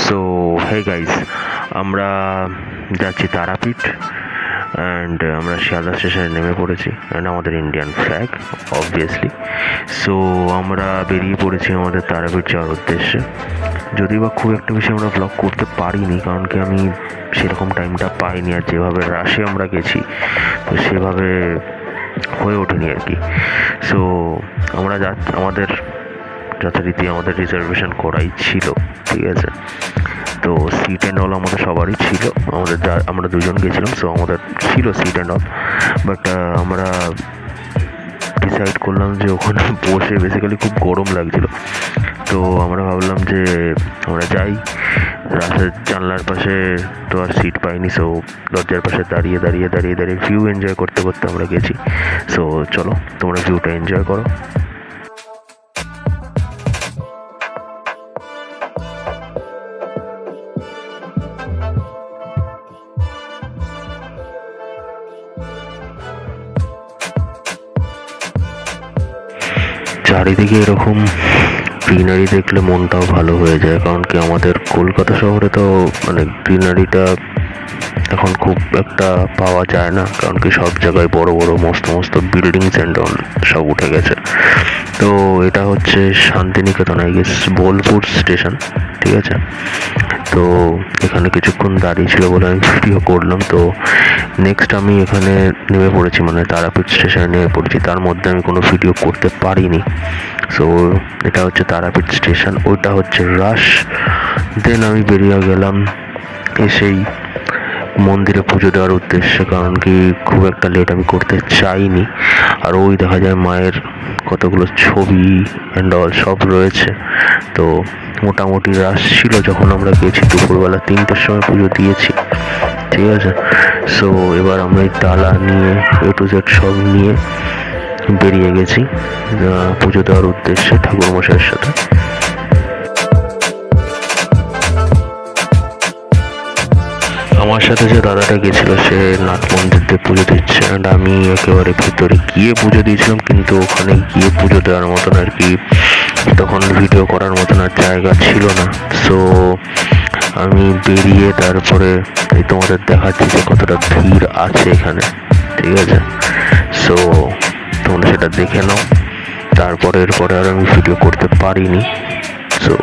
So hey guys, আমরা যাচ্ছি Tarapith and আমরা শিয়ালদা স্টেশনে নেমে পড়েছি অ্যান্ড আমাদের ইন্ডিয়ান ফ্ল্যাগ অবভিয়াসলি। সো আমরা বেরিয়ে পড়েছি আমাদের তারাপীঠ যাওয়ার উদ্দেশ্যে। যদিও বা খুব একটা বেশি আমরা ব্লগ করতে পারিনি, কারণ কি আমি সেরকম টাইমটা পাইনি, আর যেভাবে রাশে আমরা গেছি তো সেভাবে হয়ে ওঠেনি আর কি। সো আমরা আমাদের যথারীতি আমাদের রিজার্ভেশন করাই ছিল, ঠিক আছে। তো সিট অ্যান্ড অল আমাদের সবারই ছিল, আমরা দুজন গেছিলাম, সো আমাদের ছিল সিট অ্যান্ড অল। বাট আমরা ডিসাইড করলাম যে ওখানে বসে বেসিক্যালি খুব গরম লাগছিল, তো আমরা ভাবলাম যে আমরা যাই। রাস্তার জানলার পাশে তো আর সিট পাইনি, সো দরজার পাশে দাঁড়িয়ে দাঁড়িয়ে দাঁড়িয়ে দাঁড়িয়ে ভিউ এনজয় করতে করতে আমরা গেছি। সো চলো তোমরা ভিউটা এনজয় করো। চারিদিকে এরকম গ্রিনারি দেখলে মনটাও ভালো হয়ে যায়, কারণ কি আমাদের কলকাতা শহরে তো মানে গ্রিনারিটা এখন খুব একটা পাওয়া যায় না, কারণ কি সব জায়গায় বড় বড় মস্ত মস্ত বিল্ডিংস অ্যান্ড অল সব উঠে গেছে। তো এটা হচ্ছে Santiniketan, I guess Bolpur station, ঠিক আছে। তো এখানে কিছুক্ষণ দাঁড়িয়ে ছিল বলে আমি ভিডিও করলাম। তো নেক্সট আমি এখানে নেমে পড়েছি, মানে তারাপীঠ স্টেশনে নেমে পড়েছি, তার মধ্যে আমি কোনো ভিডিও করতে পারিনি। সো এটা হচ্ছে তারাপীঠ স্টেশন, ওইটা হচ্ছে রাশ। দেন আমি বেরিয়ে গেলাম এসেই মন্দিরে পুজো দেওয়ার উদ্দেশ্যে, কারণ কি খুব একটা লেট আমি করতে চাইনি। আর ওই দেখা যায় মায়ের কতগুলো ছবি অ্যান্ড অল সব রয়েছে। তো মোটামুটি রাশ ছিল যখন আমরা গেছি, দুপুরবেলা 3টের সময় পুজো দিয়েছি, ঠিক আছে। সো এবার আমরা এই ডালা নিয়ে A to Z সব নিয়ে বেরিয়ে গেছি পুজো দেওয়ার উদ্দেশ্যে ঠাকুরমশাইয়ের সাথে। আমার সাথে যে দাদাটা গেছিল সে নাট মন্দির দিয়ে পুজো দিচ্ছে, অ্যান্ড আমি একেবারে ভিতরে গিয়ে পুজো দিয়েছিলাম, কিন্তু ওখানে গিয়ে পুজো দেওয়ার মতন আর কি তখন ভিডিও করার মতন আর জায়গা ছিল না। সো আমি বেরিয়ে তারপরে এই তোমাদের দেখাচ্ছি যে কতটা ভিড় আছে এখানে, ঠিক আছে। সো তোমরা সেটা দেখে নাও, তারপরে এরপরে আর আমি ভিডিও করতে পারিনি। সো